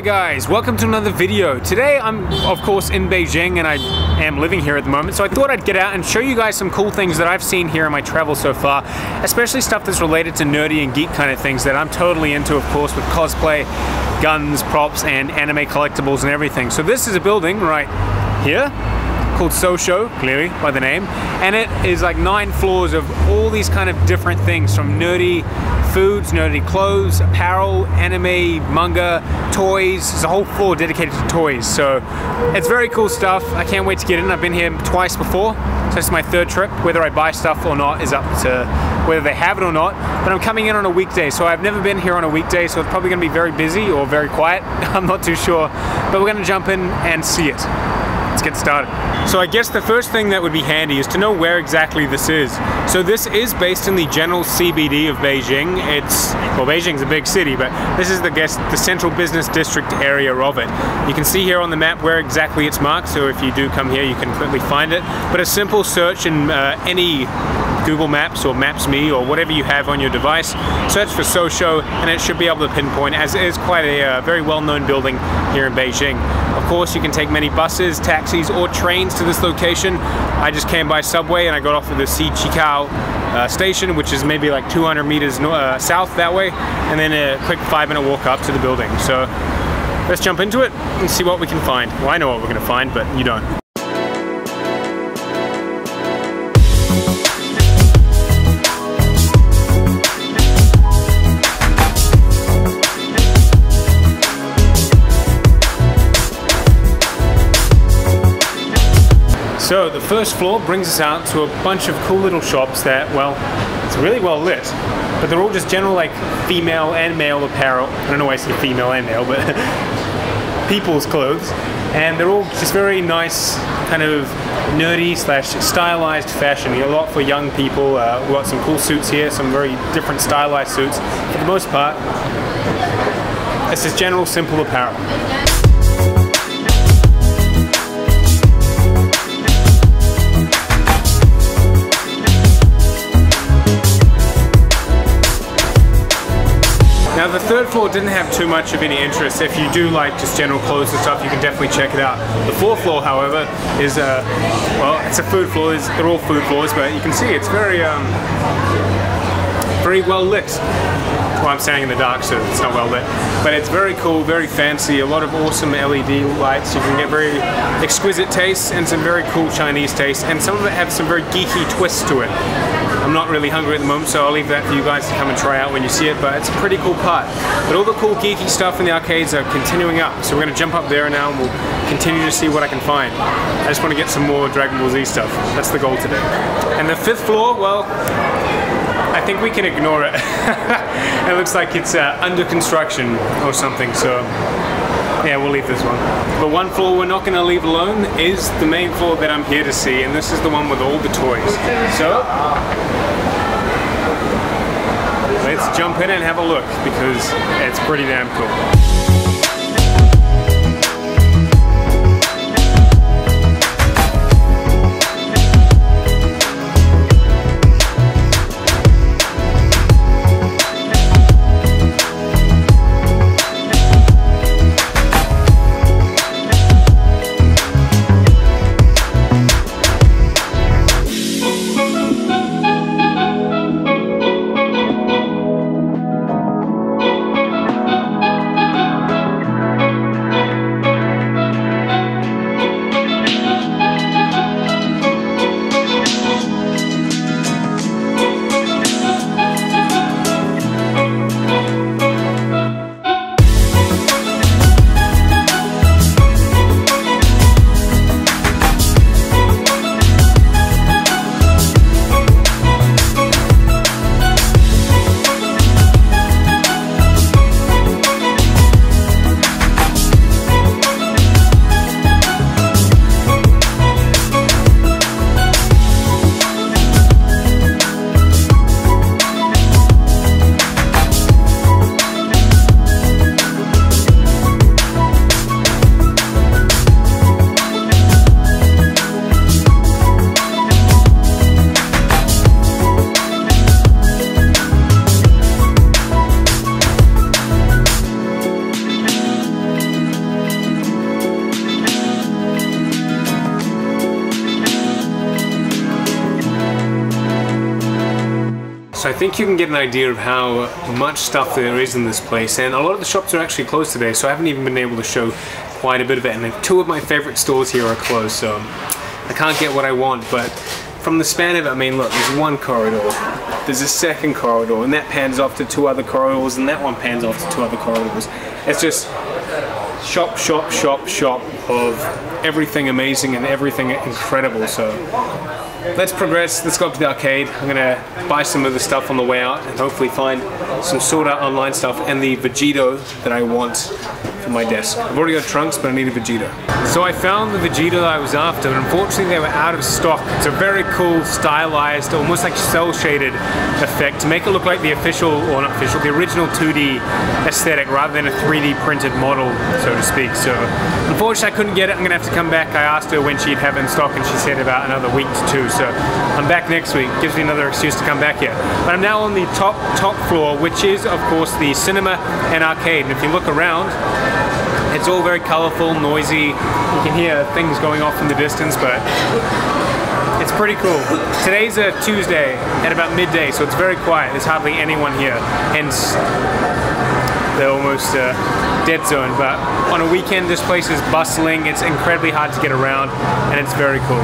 guys, welcome to another video. Today I'm of course in Beijing and I am living here at the moment, so I thought I'd get out and show you guys some cool things that I've seen here in my travels so far, especially stuff that's related to nerdy and geek kind of things that I'm totally into, of course, with cosplay, guns, props, and anime collectibles and everything. So this is a building right here called Sosho, clearly by the name, and it is like 9 floors of all these kind of different things, from nerdy foods, nerdy clothes, apparel, anime, manga, toys. There's a whole floor dedicated to toys, so it's very cool stuff. I can't wait to get in. I've been here twice before, so this is my 3rd trip. Whether I buy stuff or not is up to whether they have it or not, but I'm coming in on a weekday, so I've never been here on a weekday, so it's probably going to be very busy or very quiet. I'm not too sure, but we're going to jump in and see it. Let's get started. So I guess the first thing that would be handy is to know where exactly this is. So this is based in the general CBD of Beijing. Well, Beijing's a big city, but this is the central business district area of it. You can see here on the map where exactly it's marked, so if you do come here you can quickly find it. But a simple search in any Google Maps or Maps.me or whatever you have on your device, search for Sosho and it should be able to pinpoint, as it is quite a very well-known building here in Beijing. Of course, you can take many buses, taxis, or trains to this location. I just came by subway and I got off at the Xiqikao station, which is maybe like 200 meters south that way, and then a quick 5-minute walk up to the building. So let's jump into it and see what we can find. Well, I know what we're going to find, but you don't. So the first floor brings us out to a bunch of cool little shops that, well, it's really well lit, but they're all just general like female and male apparel. I don't know why I say female and male, but people's clothes. And they're all just very nice, kind of nerdy slash stylized fashion. A lot for young people. We've got some cool suits here, some very different stylized suits. For the most part, it's just general simple apparel. Now the 3rd floor didn't have too much of any interest. If you do like just general clothes and stuff, you can definitely check it out. The 4th floor, however, is well, it's a food floor. They're all food floors, but you can see it's very well lit. Well, I'm standing in the dark, so it's not well lit. But it's very cool, very fancy, a lot of awesome LED lights. You can get very exquisite tastes and some very cool Chinese tastes, and some of it have some very geeky twists to it. I'm not really hungry at the moment, so I'll leave that for you guys to come and try out when you see it, but it's a pretty cool part. But all the cool geeky stuff in the arcades are continuing up, so we're going to jump up there now and we'll continue to see what I can find. I just want to get some more Dragon Ball Z stuff. That's the goal today. And the 5th floor, well, I think we can ignore it. It looks like it's under construction or something, so yeah, we'll leave this one. But one floor we're not going to leave alone is the main floor that I'm here to see, and this is the one with all the toys. So let's jump in and have a look, because it's pretty damn cool. So I think you can get an idea of how much stuff there is in this place, and a lot of the shops are actually closed today, so I haven't even been able to show quite a bit of it, and two of my favorite stores here are closed, so I can't get what I want. But from the span of it, I mean, look, there's one corridor, there's a second corridor, and that pans off to two other corridors, and that one pans off to two other corridors. It's just shop, shop, shop, shop of everything amazing and everything incredible. So let's progress, let's go up to the arcade. I'm gonna buy some of the stuff on the way out and hopefully find some Sword Art Online stuff and the Vegito that I want for my desk. I've already got Trunks, but I need a Vegeta. So I found the Vegeta that I was after, but unfortunately they were out of stock. It's a very cool, stylized, almost like cel-shaded effect to make it look like the official, or not official, the original 2D aesthetic rather than a 3D printed model, so to speak. So unfortunately I couldn't get it. I'm gonna have to come back. I asked her when she'd have it in stock and she said about another week to two. So I'm back next week. Gives me another excuse to come back here. But I'm now on the top floor, which is of course the cinema and arcade. And if you look around, it's all very colorful, noisy. You can hear things going off in the distance, but it's pretty cool. Today's a Tuesday at about midday, so it's very quiet. There's hardly anyone here, hence the almost dead zone. But on a weekend, this place is bustling. It's incredibly hard to get around, and it's very cool.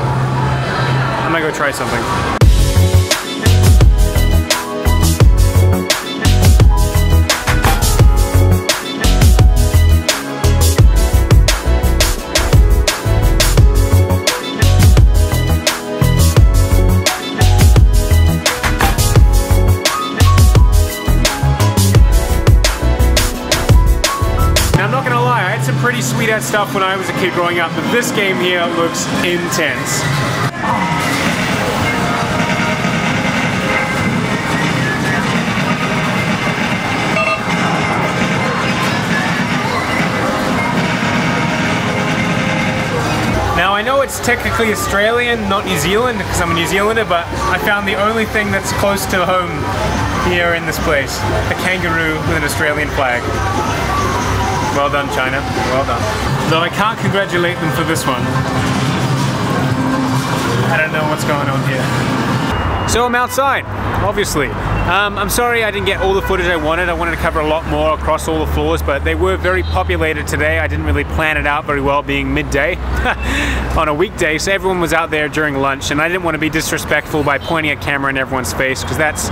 I'm gonna go try something. Pretty sweet ass stuff when I was a kid growing up, but this game here looks intense. Now I know it's technically Australian, not New Zealand, because I'm a New Zealander, but I found the only thing that's close to home here in this place. A kangaroo with an Australian flag. Well done, China. Well done. Though I can't congratulate them for this one. I don't know what's going on here. So I'm outside, obviously. I'm sorry I didn't get all the footage I wanted. I wanted to cover a lot more across all the floors, but they were very populated today. I didn't really plan it out very well, being midday on a weekday, so everyone was out there during lunch, and I didn't want to be disrespectful by pointing a camera in everyone's face, because that's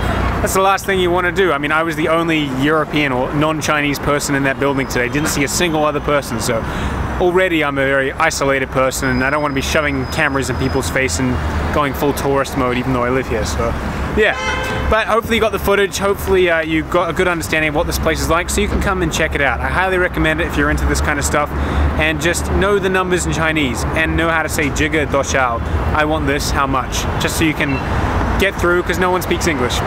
the last thing you want to do. I mean, I was the only European or non-Chinese person in that building today. Didn't see a single other person, so already I'm a very isolated person, and I don't want to be shoving cameras in people's face and going full tourist mode even though I live here, so yeah. But hopefully you got the footage, hopefully you got a good understanding of what this place is like, so you can come and check it out. I highly recommend it if you're into this kind of stuff, and just know the numbers in Chinese and know how to say jiga doshao. I want this, how much? Just so you can get through, because no one speaks English.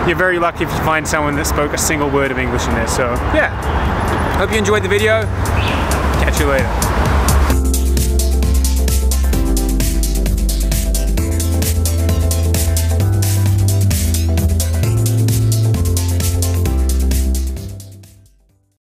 You're very lucky if you find someone that spoke a single word of English in there, so yeah. Hope you enjoyed the video. Catch you later.